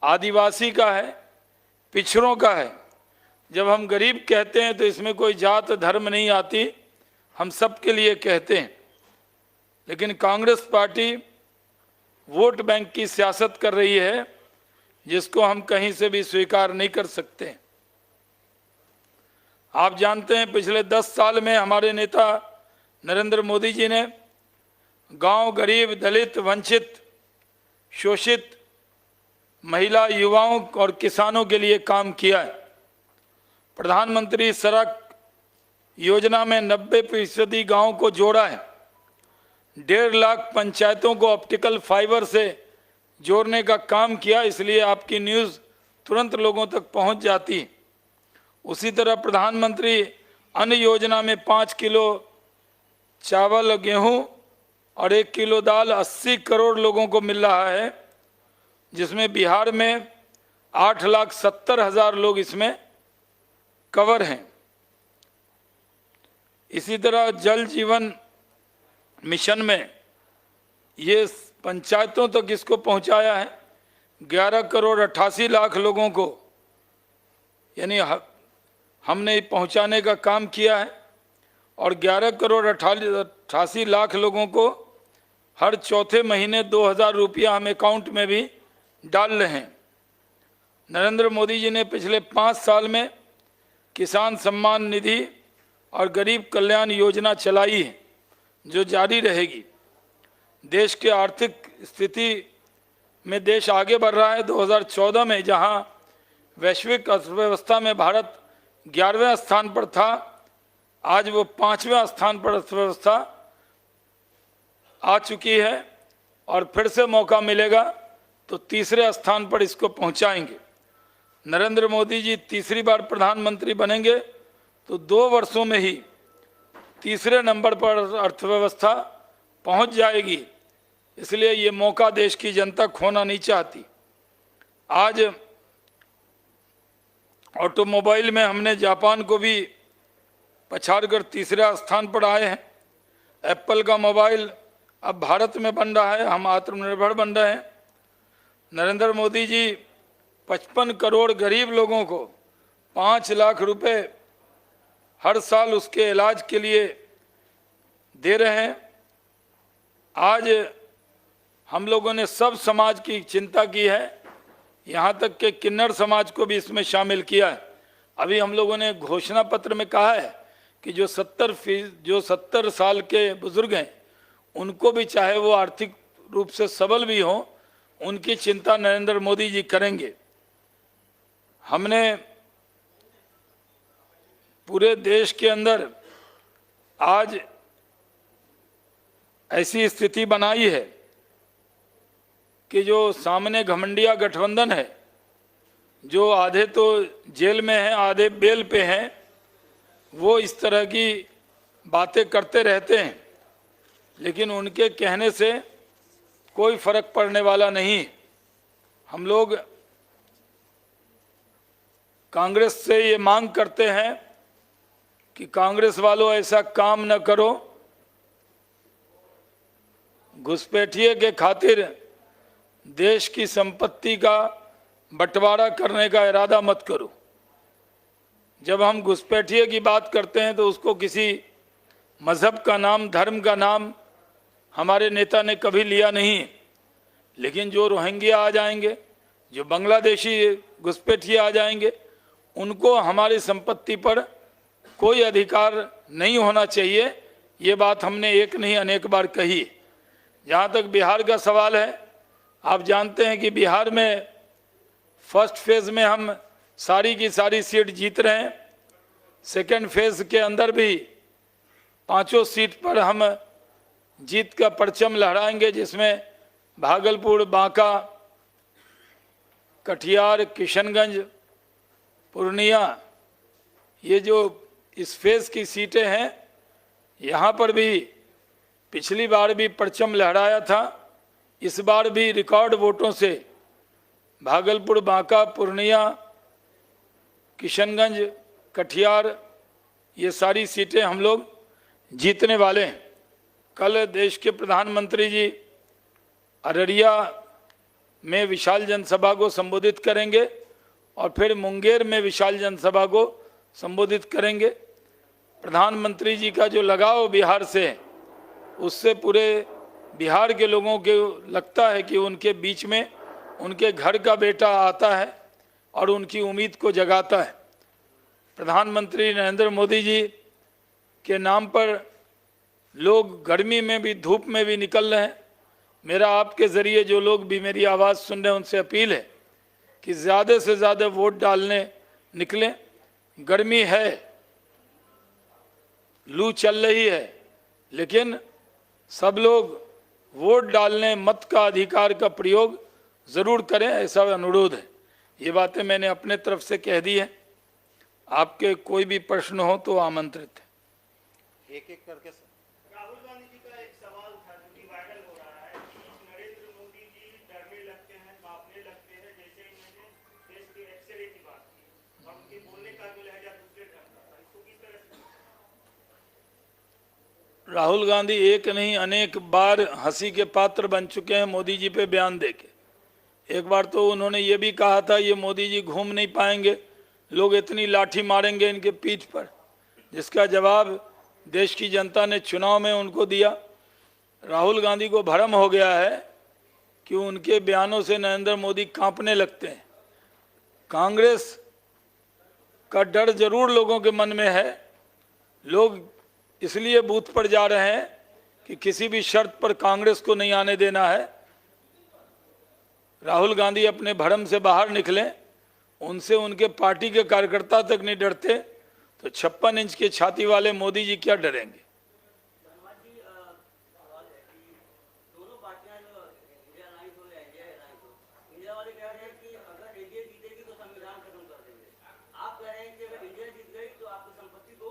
आदिवासी का है, पिछड़ों का है। जब हम गरीब कहते हैं तो इसमें कोई जात धर्म नहीं आती, हम सब के लिए कहते हैं। लेकिन कांग्रेस पार्टी वोट बैंक की सियासत कर रही है, जिसको हम कहीं से भी स्वीकार नहीं कर सकते। आप जानते हैं पिछले 10 साल में हमारे नेता नरेंद्र मोदी जी ने गांव, गरीब, दलित, वंचित, शोषित, महिला, युवाओं और किसानों के लिए काम किया है। प्रधानमंत्री सड़क योजना में 90% गांवों को जोड़ा है। 1.5 लाख पंचायतों को ऑप्टिकल फाइबर से जोड़ने का काम किया, इसलिए आपकी न्यूज़ तुरंत लोगों तक पहुंच जाती है। उसी तरह प्रधानमंत्री अन्न योजना में 5 किलो चावल, गेहूं और 1 किलो दाल 80 करोड़ लोगों को मिल रहा है, जिसमें बिहार में 8,70,000 लोग इसमें कवर हैं। इसी तरह जल जीवन मिशन में ये पंचायतों तक इसको पहुंचाया है। 11 करोड़ 88 लाख लोगों को यानी हमने पहुंचाने का काम किया है और 11 करोड़ 88 लाख लोगों को हर चौथे महीने 2,000 रुपया हम अकाउंट में भी डाल रहे हैं। नरेंद्र मोदी जी ने पिछले 5 साल में किसान सम्मान निधि और गरीब कल्याण योजना चलाई है, जो जारी रहेगी। देश के आर्थिक स्थिति में देश आगे बढ़ रहा है। 2014 में जहां वैश्विक अर्थव्यवस्था में भारत 11वें स्थान पर था, आज वो 5वें स्थान पर अर्थव्यवस्था आ चुकी है और फिर से मौका मिलेगा तो तीसरे स्थान पर इसको पहुंचाएंगे। नरेंद्र मोदी जी तीसरी बार प्रधानमंत्री बनेंगे तो 2 वर्षों में ही तीसरे नंबर पर अर्थव्यवस्था पहुंच जाएगी। इसलिए ये मौका देश की जनता खोना नहीं चाहती। आज ऑटोमोबाइल में हमने जापान को भी पछाड़कर तीसरे स्थान पर आए हैं। एप्पल का मोबाइल अब भारत में बन रहा है, हम आत्मनिर्भर बन रहे हैं। नरेंद्र मोदी जी 55 करोड़ गरीब लोगों को 5 लाख रुपए हर साल उसके इलाज के लिए दे रहे हैं। आज हम लोगों ने सब समाज की चिंता की है, यहाँ तक कि किन्नर समाज को भी इसमें शामिल किया है। अभी हम लोगों ने घोषणा पत्र में कहा है कि जो 70 साल के बुजुर्ग हैं, उनको भी चाहे वो आर्थिक रूप से सबल भी हों, उनकी चिंता नरेंद्र मोदी जी करेंगे। हमने पूरे देश के अंदर आज ऐसी स्थिति बनाई है कि जो सामने घमंडिया गठबंधन है, जो आधे तो जेल में हैं, आधे बेल पे हैं, वो इस तरह की बातें करते रहते हैं, लेकिन उनके कहने से कोई फर्क पड़ने वाला नहीं। हम लोग कांग्रेस से ये मांग करते हैं कि कांग्रेस वालों ऐसा काम न करो, घुसपैठिए के खातिर देश की संपत्ति का बंटवारा करने का इरादा मत करो। जब हम घुसपैठिए की बात करते हैं तो उसको किसी मज़हब का नाम, धर्म का नाम हमारे नेता ने कभी लिया नहीं। लेकिन जो रोहिंग्या आ जाएंगे, जो बांग्लादेशी घुसपैठिए आ जाएंगे, उनको हमारी संपत्ति पर कोई अधिकार नहीं होना चाहिए। ये बात हमने एक नहीं अनेक बार कही। जहाँ तक बिहार का सवाल है, आप जानते हैं कि बिहार में फर्स्ट फेज़ में हम सारी की सारी सीट जीत रहे हैं। सेकेंड फेज़ के अंदर भी 5 सीट पर हम जीत का परचम लहराएंगे, जिसमें भागलपुर, बांका, कटिहार, किशनगंज, पूर्णिया, ये जो इस फेज़ की सीटें हैं, यहाँ पर भी पिछली बार भी परचम लहराया था। इस बार भी रिकॉर्ड वोटों से भागलपुर, बांका, पूर्णिया, किशनगंज, कटिहार, ये सारी सीटें हम लोग जीतने वाले हैं। कल देश के प्रधानमंत्री जी अररिया में विशाल जनसभा को संबोधित करेंगे और फिर मुंगेर में विशाल जनसभा को संबोधित करेंगे। प्रधानमंत्री जी का जो लगाव बिहार से है, उससे पूरे बिहार के लोगों को लगता है कि उनके बीच में उनके घर का बेटा आता है और उनकी उम्मीद को जगाता है। प्रधानमंत्री नरेंद्र मोदी जी के नाम पर लोग गर्मी में भी धूप में भी निकल रहे हैं। मेरा आपके ज़रिए जो लोग भी मेरी आवाज़ सुन रहे हैं उनसे अपील है कि ज़्यादा से ज़्यादा वोट डालने निकलें। गर्मी है, लू चल रही है, लेकिन सब लोग वोट डालने मत का अधिकार का प्रयोग ज़रूर करें, ऐसा अनुरोध है। ये बातें मैंने अपने तरफ से कह दी है। आपके कोई भी प्रश्न हो तो आमंत्रित है। एक एक करके राहुल गांधी जी का एक सवाल था जो कि वायरल हो रहा है कि नरेंद्र मोदी जी डरने लगते हैं, कांपने लगते हैं, जैसे इन्होंने देश के एक्सरे की बात की और उनके बोलने का जो लहजा दूसरे ढंग का था, इसको किस तरह से? राहुल गांधी एक नहीं अनेक बार हंसी के पात्र बन चुके हैं मोदी जी पे बयान देके। एक बार तो उन्होंने ये भी कहा था ये मोदी जी घूम नहीं पाएंगे, लोग इतनी लाठी मारेंगे इनके पीठ पर, जिसका जवाब देश की जनता ने चुनाव में उनको दिया। राहुल गांधी को भ्रम हो गया है कि उनके बयानों से नरेंद्र मोदी कांपने लगते हैं। कांग्रेस का डर जरूर लोगों के मन में है। लोग इसलिए बूथ पर जा रहे हैं कि किसी भी शर्त पर कांग्रेस को नहीं आने देना है। राहुल गांधी अपने भ्रम से बाहर निकलें, उनसे उनके पार्टी के कार्यकर्ता तक नहीं डरते, तो 56 इंच की छाती वाले मोदी जी क्या डरेंगे। दोनों पार्टियां जो इंडिया अलायंस हो या इंडिया अलायंस हो, इंडिया वाले कह रहे हैं कि अगर एनडीए जीतेगी तो संविधान खत्म कर देंगे। आप कह रहे हैं कि अगर इंडिया जीत गई तो आपकी संपत्ति को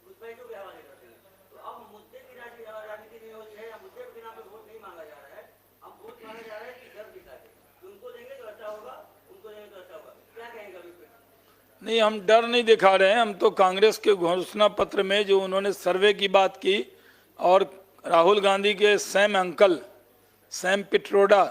घुसपैठियों के हवाले कर देंगे। तो अब मुद्दे की राजनीति नहीं हो रही है या मुद्दे के बिना पे वोट नहीं मांगा जा रहा है। अब वोट मांगा जा रहा है कि घर दिखा के उनको देंगे तो अच्छा होगा, उनको देंगे तो अच्छा होगा। क्या कहेंगे अभी? नहीं, हम डर नहीं दिखा रहे हैं। हम तो कांग्रेस के घोषणा पत्र में जो उन्होंने सर्वे की बात की और राहुल गांधी के सैम पिट्रोडा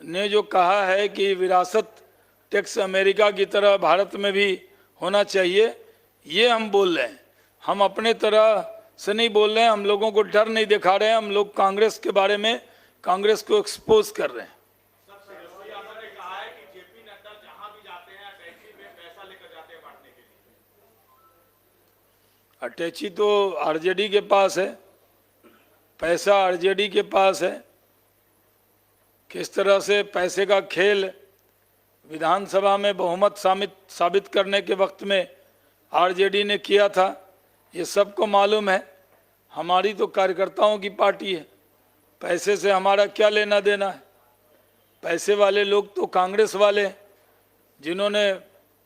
ने जो कहा है कि विरासत टैक्स अमेरिका की तरह भारत में भी होना चाहिए, ये हम बोल रहे हैं। हम अपने तरह से नहीं बोल रहे हैं, हम लोगों को डर नहीं दिखा रहे हैं। हम लोग कांग्रेस के बारे में कांग्रेस को एक्सपोज कर रहे हैं। अटैची तो आरजेडी के पास है, पैसा आरजेडी के पास है। किस तरह से पैसे का खेल विधानसभा में बहुमत साबित करने के वक्त में आरजेडी ने किया था, ये सबको मालूम है। हमारी तो कार्यकर्ताओं की पार्टी है, पैसे से हमारा क्या लेना देना है। पैसे वाले लोग तो कांग्रेस वाले जिन्होंने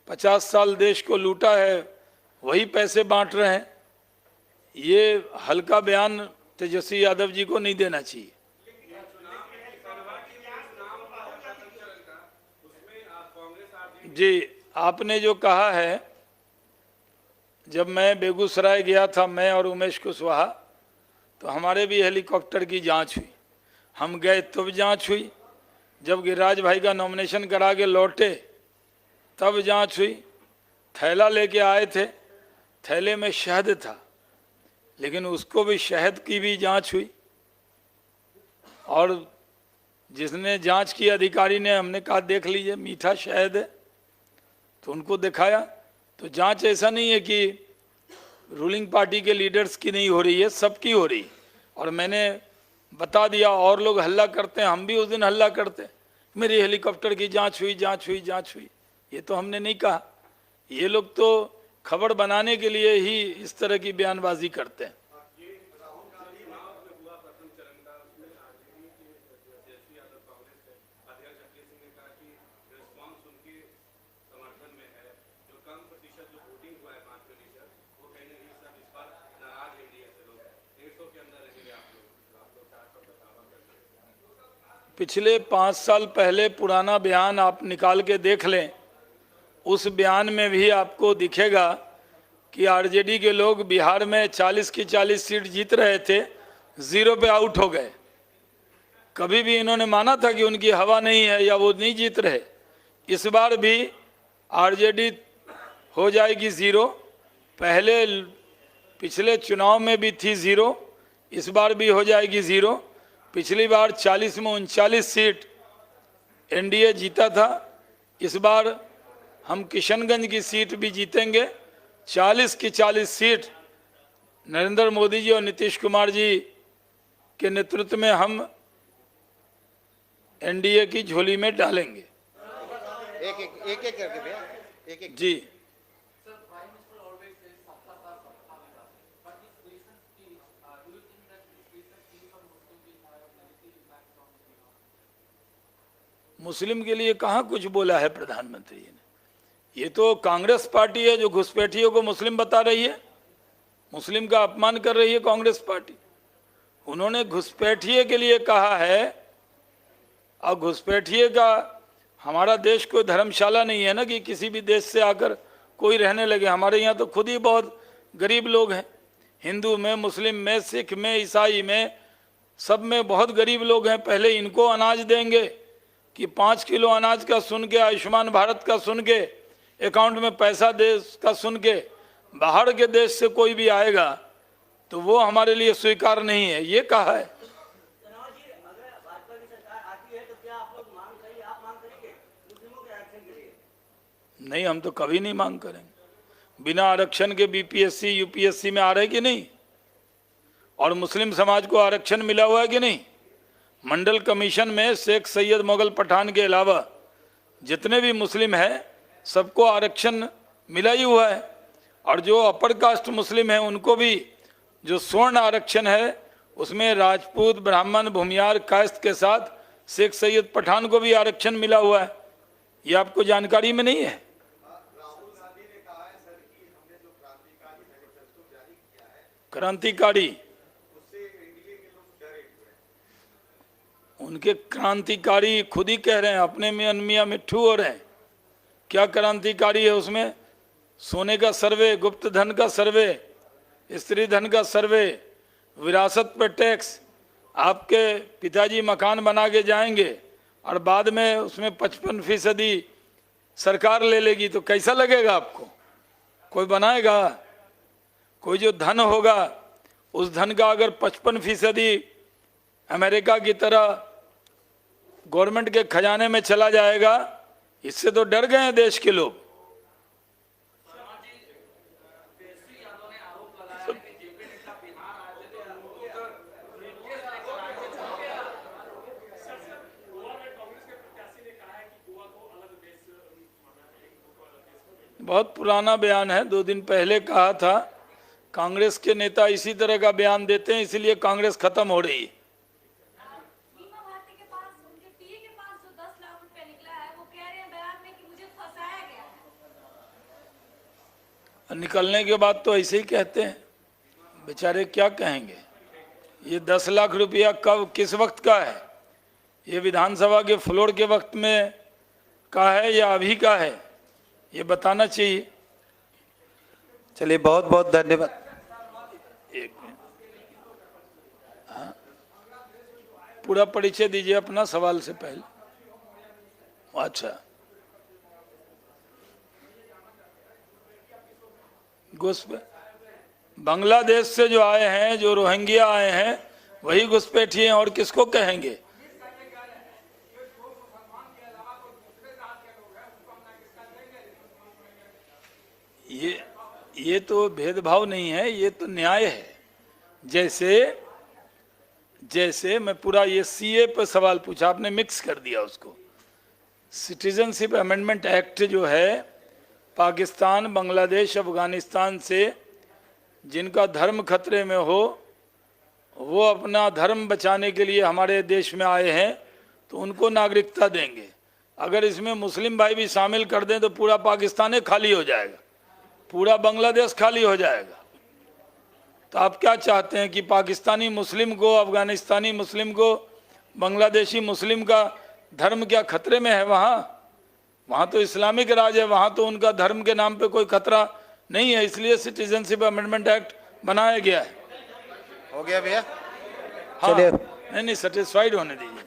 50 साल देश को लूटा है, वही पैसे बांट रहे हैं। ये हल्का बयान तेजस्वी यादव जी को नहीं देना चाहिए। जी, आपने जो कहा है, जब मैं बेगूसराय गया था, मैं और उमेश कुशवाहा, तो हमारे भी हेलीकॉप्टर की जांच हुई। हम गए तब जांच हुई, जब गिरिराज भाई का नॉमिनेशन करा के लौटे तब जांच हुई। थैला लेके आए थे, थैले में शहद था, लेकिन उसको भी शहद की भी जांच हुई। और जिसने जांच की अधिकारी ने, हमने कहा देख लीजिए मीठा शहद है, तो उनको दिखाया। तो जांच ऐसा नहीं है कि रूलिंग पार्टी के लीडर्स की नहीं हो रही है, सबकी हो रही। और मैंने बता दिया, और लोग हल्ला करते हैं, हम भी उस दिन हल्ला करते, मेरी हेलीकॉप्टर की जांच हुई। ये तो हमने नहीं कहा। ये लोग तो खबर बनाने के लिए ही इस तरह की बयानबाजी करते हैं। पिछले 5 साल पहले पुराना बयान आप निकाल के देख लें, उस बयान में भी आपको दिखेगा कि आरजेडी के लोग बिहार में 40 की 40 सीट जीत रहे थे, 0 पे आउट हो गए। कभी भी इन्होंने माना था कि उनकी हवा नहीं है या वो नहीं जीत रहे। इस बार भी आरजेडी हो जाएगी जीरो। पहले पिछले चुनाव में भी थी जीरो, इस बार भी हो जाएगी जीरो। पिछली बार 40 में 39 सीट एनडीए जीता था। इस बार हम किशनगंज की सीट भी जीतेंगे। 40 की 40 सीट नरेंद्र मोदी जी और नीतीश कुमार जी के नेतृत्व में हम एनडीए की झोली में डालेंगे। एक करके भैया, एक जी, मुस्लिम के लिए कहाँ कुछ बोला है प्रधानमंत्री जी ने। ये तो कांग्रेस पार्टी है जो घुसपैठियों को मुस्लिम बता रही है, मुस्लिम का अपमान कर रही है कांग्रेस पार्टी। उन्होंने घुसपैठिए के लिए कहा है, और घुसपैठिए का हमारा देश कोई धर्मशाला नहीं है ना कि किसी भी देश से आकर कोई रहने लगे। हमारे यहाँ तो खुद ही बहुत गरीब लोग हैं, हिंदू में, मुस्लिम में, सिख में, ईसाई में, सब में बहुत गरीब लोग हैं। पहले इनको अनाज देंगे कि 5 किलो अनाज का सुन के, आयुष्मान भारत का सुन के, अकाउंट में पैसा देश का सुन के, बाहर के देश से कोई भी आएगा तो वो हमारे लिए स्वीकार नहीं है, ये कहा है। तनवर जी, अगर भाजपा की सरकार आती है तो क्या आप लोग मांग करेंगे, आप मांग करेंगे मुस्लिमों के आरक्षण के लिए? नहीं, हम तो कभी नहीं मांग करेंगे। बिना आरक्षण के बीपीएससी यूपीएससी में आ रहे कि नहीं? और मुस्लिम समाज को आरक्षण मिला हुआ है कि नहीं? मंडल कमीशन में शेख सैयद मुगल पठान के अलावा जितने भी मुस्लिम हैं सबको आरक्षण मिला ही हुआ है। और जो अपर कास्ट मुस्लिम हैं उनको भी जो स्वर्ण आरक्षण है उसमें राजपूत, ब्राह्मण, भूमियार, कायस्थ के साथ शेख सैयद पठान को भी आरक्षण मिला हुआ है। ये आपको जानकारी में नहीं है? राहुल गांधी ने कहा है सर कि हमने जो क्रांतिकारी मैनिफेस्टो जारी किया है क्रांतिकारी, उससे एनडीए के लोग डरे हुए हैं। उनके क्रांतिकारी खुद ही कह रहे हैं, अपने में अनमिया मिट्ठू हो रहे हैं। क्या क्रांतिकारी है उसमें? सोने का सर्वे, गुप्त धन का सर्वे, स्त्री धन का सर्वे, विरासत पर टैक्स। आपके पिताजी मकान बना के जाएंगे और बाद में उसमें 55% सरकार ले लेगी तो कैसा लगेगा आपको? कोई बनाएगा? कोई जो धन होगा उस धन का अगर 55% अमेरिका की तरह गवर्नमेंट के खजाने में चला जाएगा, इससे तो डर गए हैं देश के लोग। बहुत पुराना बयान है, 2 दिन पहले कहा था। कांग्रेस के नेता इसी तरह का बयान देते हैं, इसीलिए कांग्रेस खत्म हो रही है। बीमा भारती के पास, उनके पीए के पास जो 10 लाख रुपए निकला है, वो कह रहे हैं बयान में कि मुझे फंसाया गया है। निकलने के बाद तो ऐसे ही कहते हैं, बेचारे क्या कहेंगे। ये 10 लाख रुपया कब, किस वक्त का है? ये विधानसभा के फ्लोर के वक्त में का है या अभी का है? ये बताना चाहिए। चलिए, बहुत बहुत धन्यवाद। एक मिनट, हाँ, पूरा परिचय दीजिए अपना सवाल से पहले। अच्छा, बांग्लादेश से जो आए हैं, जो रोहिंग्या आए हैं, वही घुसपैठिए हैं, और किसको कहेंगे? ये तो भेदभाव नहीं है, ये तो न्याय है। जैसे मैं पूरा ये सीए पर सवाल पूछा, आपने मिक्स कर दिया उसको। सिटीजनशिप अमेंडमेंट एक्ट जो है, पाकिस्तान, बांग्लादेश, अफगानिस्तान से जिनका धर्म खतरे में हो, वो अपना धर्म बचाने के लिए हमारे देश में आए हैं, तो उनको नागरिकता देंगे। अगर इसमें मुस्लिम भाई भी शामिल कर दें तो पूरा पाकिस्तान ही खाली हो जाएगा, पूरा बांग्लादेश खाली हो जाएगा। तो आप क्या चाहते हैं कि पाकिस्तानी मुस्लिम को, अफगानिस्तानी मुस्लिम को, बांग्लादेशी मुस्लिम का धर्म क्या खतरे में है? वहाँ तो इस्लामिक राज है, वहाँ तो उनका धर्म के नाम पे कोई खतरा नहीं है। इसलिए सिटीजनशिप अमेंडमेंट एक्ट बनाया गया है। हो गया भैया, हाँ, चलिए। नहीं, सेटिस्फाइड होने दीजिए।